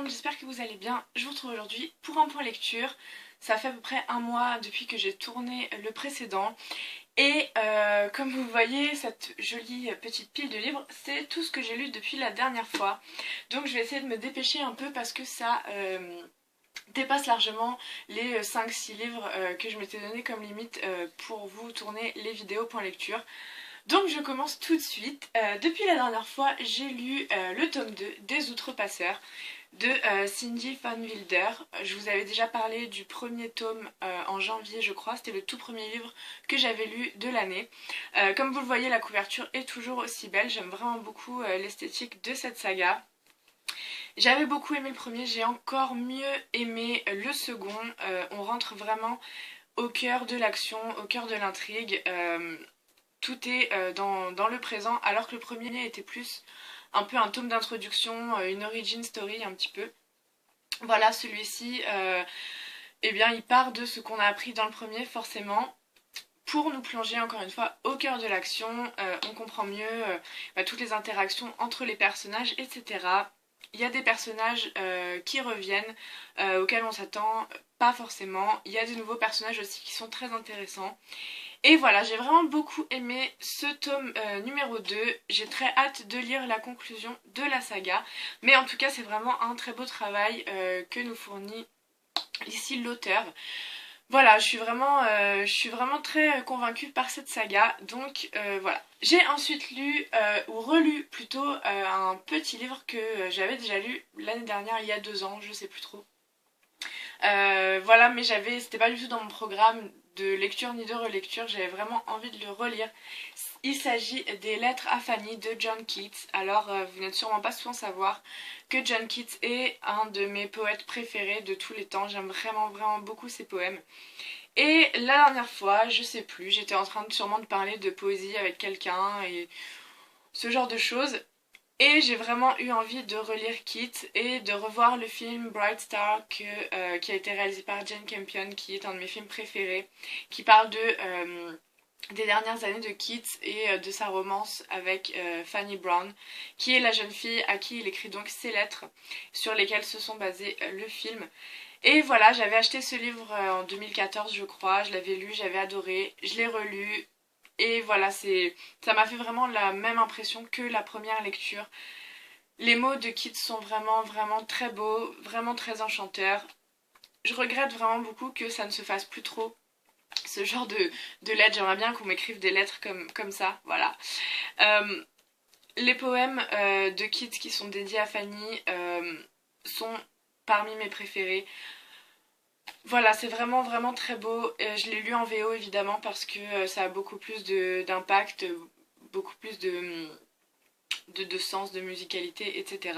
monde, j'espère que vous allez bien. Je vous retrouve aujourd'hui pour un point lecture. Ça fait à peu près un mois depuis que j'ai tourné le précédent. Et comme vous voyez, cette jolie petite pile de livres, c'est tout ce que j'ai lu depuis la dernière fois. Donc je vais essayer de me dépêcher un peu parce que ça dépasse largement les 5-6 livres que je m'étais donné comme limite pour vous tourner les vidéos point lecture. Donc je commence tout de suite. Depuis la dernière fois, j'ai lu le tome 2 des Outrepasseurs de Cindy Van Wilder. Je vous avais déjà parlé du premier tome en janvier, je crois. C'était le tout premier livre que j'avais lu de l'année. Comme vous le voyez, la couverture est toujours aussi belle. J'aime vraiment beaucoup l'esthétique de cette saga. J'avais beaucoup aimé le premier, j'ai encore mieux aimé le second. On rentre vraiment au cœur de l'action, au cœur de l'intrigue. Tout est dans le présent, alors que le premier était plus un peu un tome d'introduction, une origin story un petit peu. Voilà, celui-ci, eh bien, il part de ce qu'on a appris dans le premier, forcément, pour nous plonger encore une fois au cœur de l'action. On comprend mieux toutes les interactions entre les personnages, etc. Il y a des personnages qui reviennent, auxquels on s'attend pas forcément. Il y a de nouveaux personnages aussi qui sont très intéressants. Et voilà, j'ai vraiment beaucoup aimé ce tome numéro 2. J'ai très hâte de lire la conclusion de la saga. Mais en tout cas, c'est vraiment un très beau travail que nous fournit ici l'auteur. Voilà, je suis vraiment très convaincue par cette saga. Donc voilà. J'ai ensuite lu, ou relu plutôt, un petit livre que j'avais déjà lu l'année dernière, il y a 2 ans, je sais plus trop. Voilà, mais c'était pas du tout dans mon programme de lecture ni de relecture, j'avais vraiment envie de le relire. Il s'agit des Lettres à Fanny de John Keats. Alors, vous n'êtes sûrement pas sans savoir que John Keats est un de mes poètes préférés de tous les temps. J'aime vraiment beaucoup ses poèmes. Et la dernière fois, je sais plus, j'étais en train sûrement de parler de poésie avec quelqu'un et ce genre de choses. Et j'ai vraiment eu envie de relire Keats et de revoir le film Bright Star qui a été réalisé par Jane Campion, qui est un de mes films préférés, qui parle des dernières années de Keats et de sa romance avec Fanny Brown, qui est la jeune fille à qui il écrit donc ses lettres, sur lesquelles se sont basés le film. Et voilà, j'avais acheté ce livre en 2014 je crois, je l'avais lu, j'avais adoré, je l'ai relu. Et voilà, ça m'a fait vraiment la même impression que la première lecture. Les mots de Keats sont vraiment très beaux, vraiment très enchanteurs. Je regrette vraiment beaucoup que ça ne se fasse plus trop, ce genre de lettres. J'aimerais bien qu'on m'écrive des lettres comme ça, voilà. Les poèmes de Keats qui sont dédiés à Fanny sont parmi mes préférés. Voilà, c'est vraiment très beau. Je l'ai lu en VO évidemment parce que ça a beaucoup plus d'impact, beaucoup plus de sens, de musicalité, etc.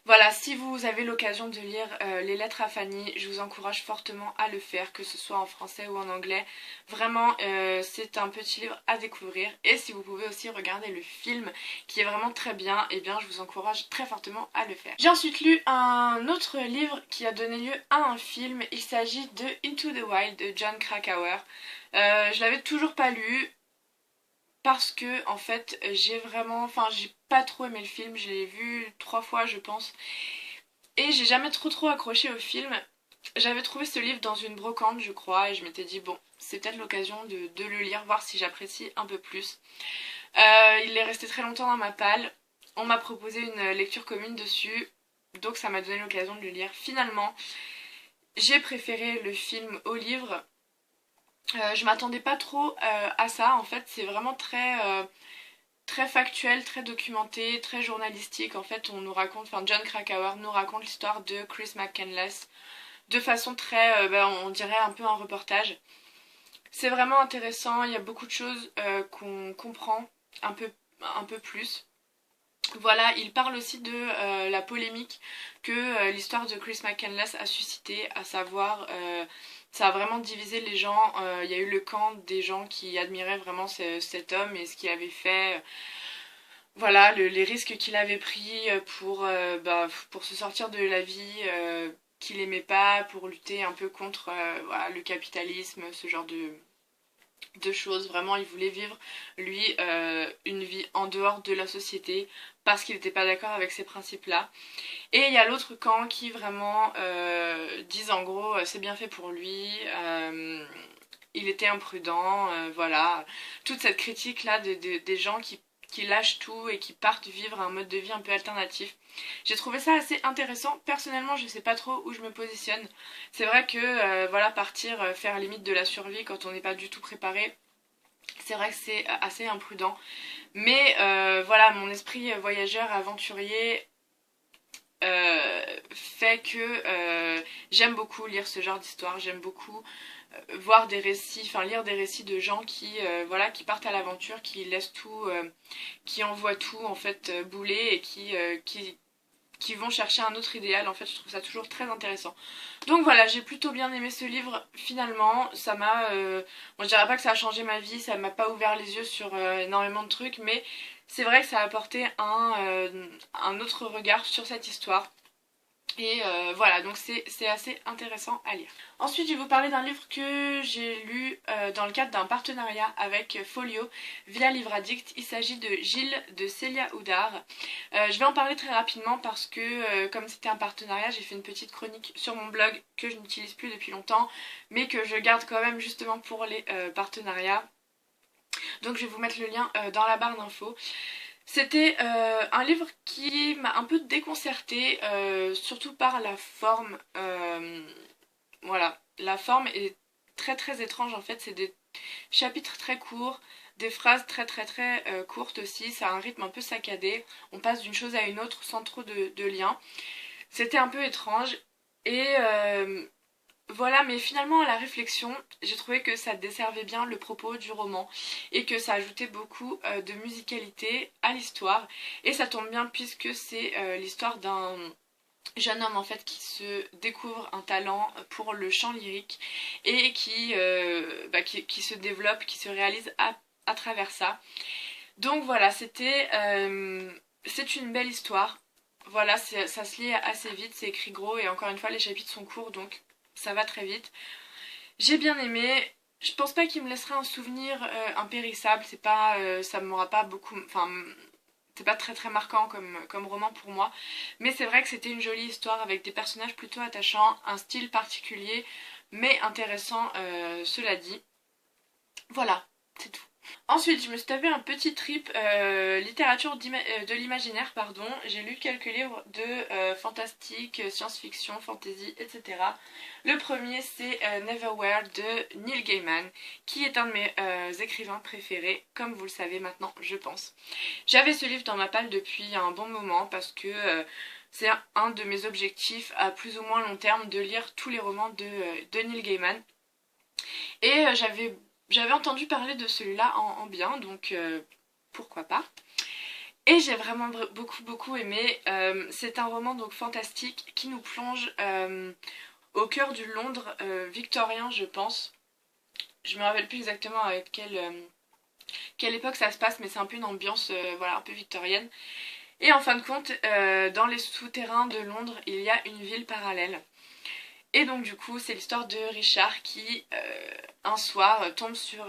Voilà, si vous avez l'occasion de lire Les Lettres à Fanny, je vous encourage fortement à le faire, que ce soit en français ou en anglais. Vraiment, c'est un petit livre à découvrir. Et si vous pouvez aussi regarder le film, qui est vraiment très bien, eh bien je vous encourage très fortement à le faire. J'ai ensuite lu un autre livre qui a donné lieu à un film. Il s'agit de Into the Wild de Jon Krakauer. Je l'avais toujours pas lu, parce que en fait j'ai pas trop aimé le film, je l'ai vu 3 fois je pense, et j'ai jamais trop accroché au film. J'avais trouvé ce livre dans une brocante je crois, et je m'étais dit bon, c'est peut-être l'occasion de le lire, voir si j'apprécie un peu plus. Il est resté très longtemps dans ma palle, on m'a proposé une lecture commune dessus, donc ça m'a donné l'occasion de le lire. Finalement, j'ai préféré le film au livre. Je m'attendais pas trop à ça, en fait c'est vraiment très factuel, très documenté, très journalistique. En fait on nous raconte, enfin Jon Krakauer nous raconte l'histoire de Chris McCandless de façon très, on dirait un peu un reportage. C'est vraiment intéressant, il y a beaucoup de choses qu'on comprend un peu plus. Voilà, il parle aussi de la polémique que l'histoire de Chris McCandless a suscité, à savoir ça a vraiment divisé les gens. Il y a eu le camp des gens qui admiraient vraiment cet homme et ce qu'il avait fait. Voilà, les risques qu'il avait pris pour se sortir de la vie qu'il aimait pas, pour lutter un peu contre voilà, le capitalisme, ce genre de choses. Vraiment, il voulait vivre, lui, une vie en dehors de la société parce qu'il n'était pas d'accord avec ces principes-là. Et il y a l'autre camp qui vraiment disent en gros c'est bien fait pour lui, il était imprudent, voilà. Toute cette critique-là des gens qui lâchent tout et qui partent vivre un mode de vie un peu alternatif. J'ai trouvé ça assez intéressant. Personnellement, je sais pas trop où je me positionne. C'est vrai que voilà, partir faire limite de la survie quand on n'est pas du tout préparé, c'est vrai que c'est assez imprudent. Mais voilà, mon esprit voyageur, aventurier fait que j'aime beaucoup lire ce genre d'histoire. J'aime beaucoup voir des récits, enfin lire des récits de gens qui voilà, qui partent à l'aventure, qui laissent tout, qui envoient tout en fait bouler et qui vont chercher un autre idéal. En fait, je trouve ça toujours très intéressant. Donc voilà, j'ai plutôt bien aimé ce livre finalement. Ça m'a, bon, je dirais pas que ça a changé ma vie, ça m'a pas ouvert les yeux sur énormément de trucs, mais c'est vrai que ça a apporté un autre regard sur cette histoire. Et voilà, donc c'est assez intéressant à lire. Ensuite, je vais vous parler d'un livre que j'ai lu dans le cadre d'un partenariat avec Folio via Livre Addict. Il s'agit de Gilles de Célia Houdard. Je vais en parler très rapidement parce que comme c'était un partenariat, j'ai fait une petite chronique sur mon blog que je n'utilise plus depuis longtemps, mais que je garde quand même justement pour les partenariats. Donc je vais vous mettre le lien dans la barre d'infos. C'était un livre qui m'a un peu déconcertée, surtout par la forme. Voilà, la forme est très très étrange en fait, c'est des chapitres très courts, des phrases très très très courtes aussi, ça a un rythme un peu saccadé, on passe d'une chose à une autre sans trop de lien. C'était un peu étrange et voilà, mais finalement à la réflexion, j'ai trouvé que ça desservait bien le propos du roman et que ça ajoutait beaucoup de musicalité à l'histoire. Et ça tombe bien puisque c'est l'histoire d'un jeune homme en fait qui se découvre un talent pour le chant lyrique et qui se développe, qui se réalise à travers ça. Donc voilà, c'est une belle histoire. Voilà, ça se lit assez vite, c'est écrit gros et encore une fois les chapitres sont courts donc ça va très vite. J'ai bien aimé. Je pense pas qu'il me laissera un souvenir impérissable. C'est pas, ça m'aura pas beaucoup. Enfin, c'est pas très très marquant comme roman pour moi. Mais c'est vrai que c'était une jolie histoire avec des personnages plutôt attachants, un style particulier, mais intéressant, cela dit. Voilà, c'est tout. Ensuite, je me suis tapé un petit trip littérature de l'imaginaire, pardon. J'ai lu quelques livres de fantastique, science-fiction, fantasy, etc. Le premier, c'est Neverwhere de Neil Gaiman, qui est un de mes écrivains préférés, comme vous le savez maintenant, je pense. J'avais ce livre dans ma palle depuis un bon moment parce que c'est un de mes objectifs à plus ou moins long terme de lire tous les romans de Neil Gaiman. Et j'avais entendu parler de celui-là en bien, donc pourquoi pas. Et j'ai vraiment beaucoup aimé. C'est un roman donc fantastique qui nous plonge au cœur du Londres victorien, je pense. Je me rappelle plus exactement avec quelle époque ça se passe, mais c'est un peu une ambiance voilà, un peu victorienne. Et en fin de compte, dans les souterrains de Londres, il y a une ville parallèle. Et donc du coup, c'est l'histoire de Richard qui, un soir, tombe sur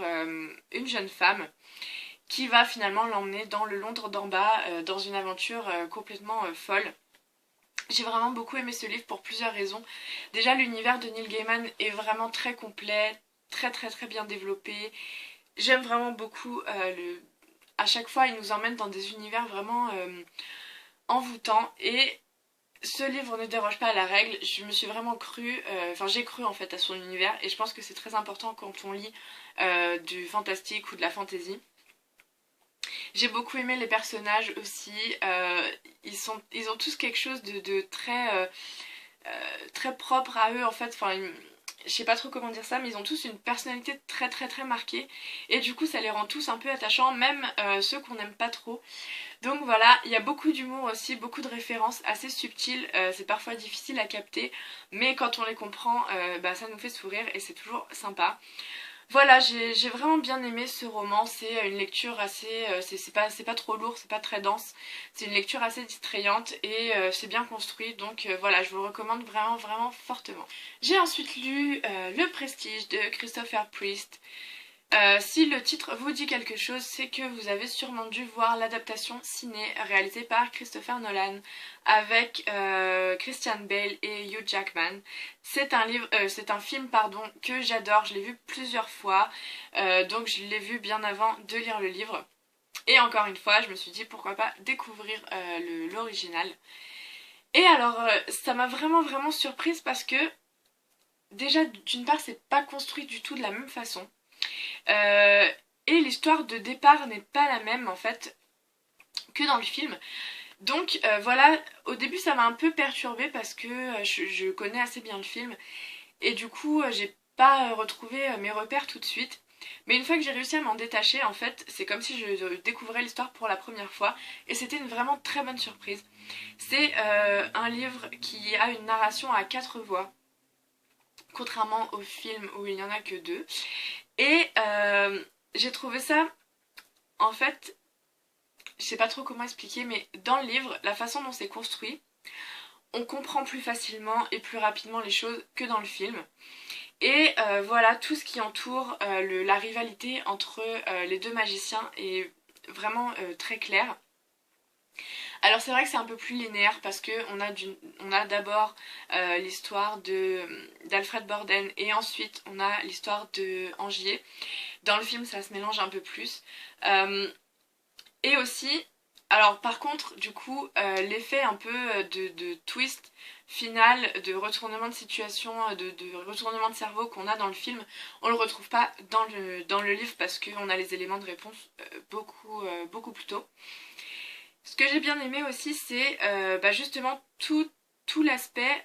une jeune femme qui va finalement l'emmener dans le Londres d'en bas, dans une aventure complètement folle. J'ai vraiment beaucoup aimé ce livre pour plusieurs raisons. Déjà, l'univers de Neil Gaiman est vraiment très complet, très très très bien développé. J'aime vraiment beaucoup à chaque fois, il nous emmène dans des univers vraiment envoûtants et ce livre ne déroge pas à la règle. Je me suis vraiment cru, enfin j'ai cru en fait à son univers et je pense que c'est très important quand on lit du fantastique ou de la fantasy. J'ai beaucoup aimé les personnages aussi. Ils ont tous quelque chose de très, très propre à eux en fait. Enfin, je sais pas trop comment dire ça, mais ils ont tous une personnalité très très très marquée. Et du coup, ça les rend tous un peu attachants, même ceux qu'on n'aime pas trop. Donc voilà, il y a beaucoup d'humour aussi, beaucoup de références assez subtiles. C'est parfois difficile à capter, mais quand on les comprend, ça nous fait sourire et c'est toujours sympa. Voilà, j'ai vraiment bien aimé ce roman, c'est une lecture assez, c'est pas trop lourd, c'est pas très dense, c'est une lecture assez distrayante et c'est bien construit, donc voilà, je vous le recommande vraiment vraiment fortement. J'ai ensuite lu Le Prestige de Christopher Priest. Si le titre vous dit quelque chose, c'est que vous avez sûrement dû voir l'adaptation ciné réalisée par Christopher Nolan avec Christian Bale et Hugh Jackman. C'est un film pardon, que j'adore, je l'ai vu plusieurs fois, donc je l'ai vu bien avant de lire le livre. Et encore une fois, je me suis dit pourquoi pas découvrir l'original. Et alors, ça m'a vraiment surprise parce que déjà, d'une part, c'est pas construit du tout de la même façon. Euh, et l'histoire de départ n'est pas la même en fait que dans le film. Donc voilà, au début ça m'a un peu perturbée parce que je connais assez bien le film et du coup j'ai pas retrouvé mes repères tout de suite. Mais une fois que j'ai réussi à m'en détacher, en fait, c'est comme si je découvrais l'histoire pour la première fois et c'était une vraiment très bonne surprise. C'est un livre qui a une narration à 4 voix, contrairement au film où il n'y en a que 2. Et j'ai trouvé ça, en fait, je sais pas trop comment expliquer, mais dans le livre, la façon dont c'est construit, on comprend plus facilement et plus rapidement les choses que dans le film. Et voilà, tout ce qui entoure la rivalité entre les deux magiciens est vraiment très clair. Alors c'est vrai que c'est un peu plus linéaire parce que on a d'abord l'histoire d'Alfred Borden et ensuite on a l'histoire de Angier. Dans le film ça se mélange un peu plus. Et aussi, alors par contre du coup l'effet un peu de twist final, de retournement de situation, de retournement de cerveau qu'on a dans le film, on le retrouve pas dans le livre parce qu'on a les éléments de réponse beaucoup plus tôt. Ce que j'ai bien aimé aussi, c'est justement tout l'aspect,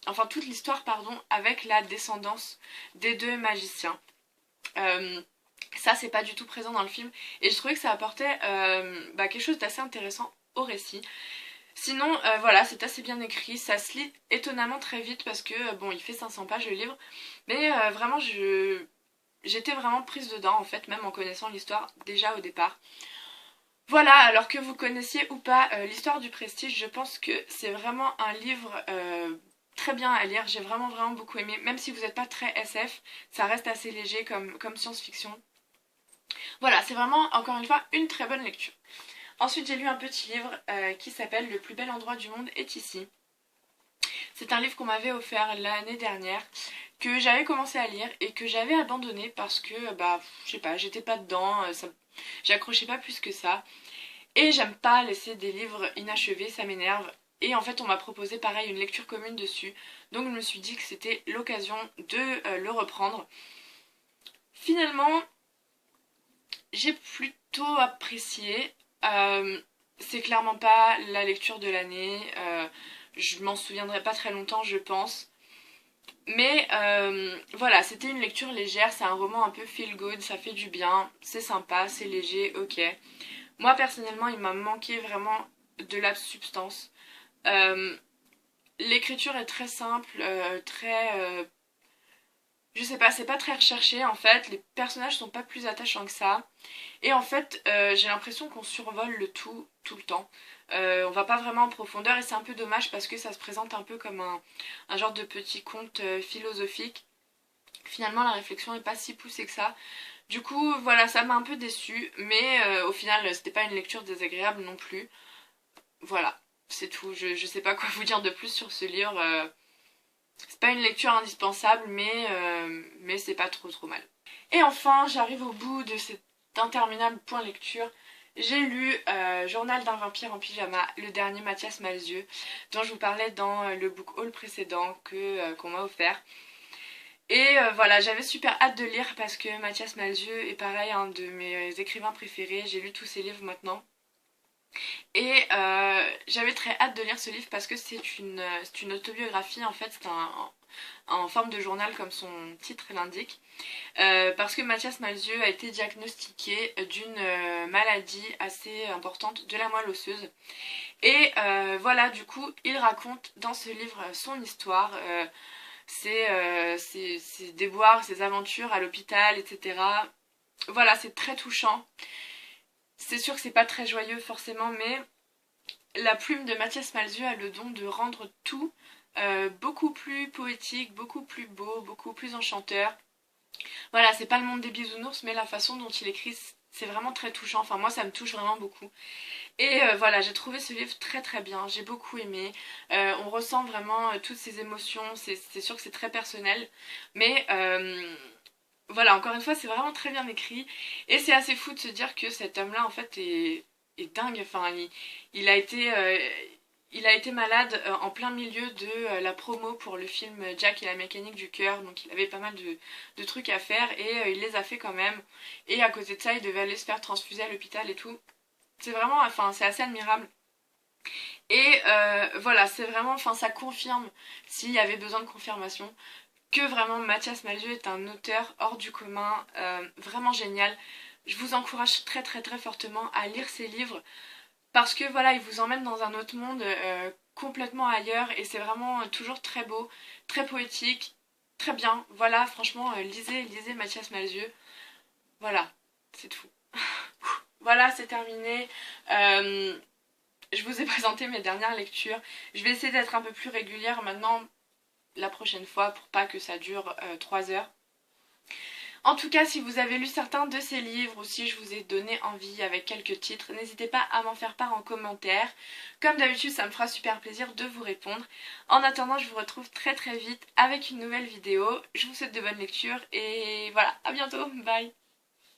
enfin toute l'histoire, pardon, avec la descendance des deux magiciens. Ça, c'est pas du tout présent dans le film, et je trouvais que ça apportait quelque chose d'assez intéressant au récit. Sinon, voilà, c'est assez bien écrit, ça se lit étonnamment très vite parce que, bon, il fait 500 pages le livre, mais vraiment, j'étais vraiment prise dedans, en fait, même en connaissant l'histoire déjà au départ. Voilà, alors que vous connaissiez ou pas l'histoire du Prestige, je pense que c'est vraiment un livre très bien à lire. J'ai vraiment beaucoup aimé. Même si vous n'êtes pas très SF, ça reste assez léger comme science-fiction. Voilà, c'est vraiment, encore une fois, une très bonne lecture. Ensuite, j'ai lu un petit livre qui s'appelle Le plus bel endroit du monde est ici. C'est un livre qu'on m'avait offert l'année dernière, que j'avais commencé à lire et que j'avais abandonné parce que, je sais pas, j'étais pas dedans, j'accrochais pas plus que ça. Et j'aime pas laisser des livres inachevés, ça m'énerve. Et en fait, on m'a proposé pareil une lecture commune dessus. Donc je me suis dit que c'était l'occasion de le reprendre. Finalement, j'ai plutôt apprécié. C'est clairement pas la lecture de l'année. Je m'en souviendrai pas très longtemps, je pense. Mais voilà, c'était une lecture légère. C'est un roman un peu feel good, ça fait du bien. C'est sympa, c'est léger, ok. Moi personnellement, il m'a manqué vraiment de la substance. Euh, L'écriture est très simple, je sais pas, c'est pas très recherché en fait. Les personnages sont pas plus attachants que ça. Et en fait, j'ai l'impression qu'on survole le tout le temps. On va pas vraiment en profondeur et c'est un peu dommage parce que ça se présente un peu comme un genre de petit conte philosophique. Finalement, la réflexion est pas si poussée que ça. Du coup, voilà, ça m'a un peu déçue, mais au final, c'était pas une lecture désagréable non plus. Voilà, c'est tout. Je sais pas quoi vous dire de plus sur ce livre. C'est pas une lecture indispensable, mais c'est pas trop mal. Et enfin, j'arrive au bout de cet interminable point lecture. J'ai lu Journal d'un vampire en pyjama, le dernier Mathias Malzieu, dont je vous parlais dans le book haul précédent qu'on m'a offert. Et voilà, j'avais super hâte de lire parce que Mathias Malzieu est pareil, un de mes écrivains préférés. J'ai lu tous ses livres maintenant. Et j'avais très hâte de lire ce livre parce que c'est une autobiographie, en fait, c'est en forme de journal comme son titre l'indique. Parce que Mathias Malzieu a été diagnostiqué d'une maladie assez importante de la moelle osseuse. Et voilà, du coup, il raconte dans ce livre son histoire, ses déboires, ses aventures à l'hôpital, etc. Voilà, c'est très touchant. C'est sûr que c'est pas très joyeux forcément, mais la plume de Mathias Malzieu a le don de rendre tout beaucoup plus poétique, beaucoup plus beau, beaucoup plus enchanteur. Voilà, c'est pas le monde des bisounours, mais la façon dont il écrit, c'est vraiment très touchant. Enfin, moi, ça me touche vraiment beaucoup. Et voilà, j'ai trouvé ce livre très très bien, j'ai beaucoup aimé. On ressent vraiment toutes ces émotions, c'est sûr que c'est très personnel, mais voilà, encore une fois, c'est vraiment très bien écrit. Et c'est assez fou de se dire que cet homme-là, en fait, est dingue. Enfin, il a été, il a été malade en plein milieu de la promo pour le film Jack et la mécanique du cœur. Donc, il avait pas mal de trucs à faire et il les a fait quand même. Et à côté de ça, il devait aller se faire transfuser à l'hôpital et tout. C'est vraiment, enfin, c'est assez admirable. Et voilà, c'est vraiment, enfin, ça confirme, s'il y avait besoin de confirmation, que vraiment Mathias Malzieu est un auteur hors du commun, vraiment génial. Je vous encourage très très très fortement à lire ses livres parce que voilà, il vous emmène dans un autre monde complètement ailleurs et c'est vraiment toujours très beau, très poétique, très bien. Voilà, franchement, lisez Mathias Malzieu. Voilà, c'est tout. Voilà, c'est terminé. Euh, je vous ai présenté mes dernières lectures. Je vais essayer d'être un peu plus régulière maintenant la prochaine fois pour pas que ça dure 3 heures. En tout cas, si vous avez lu certains de ces livres ou si je vous ai donné envie avec quelques titres, n'hésitez pas à m'en faire part en commentaire. Comme d'habitude, ça me fera super plaisir de vous répondre. En attendant, je vous retrouve très très vite avec une nouvelle vidéo. Je vous souhaite de bonnes lectures et voilà, à bientôt, bye.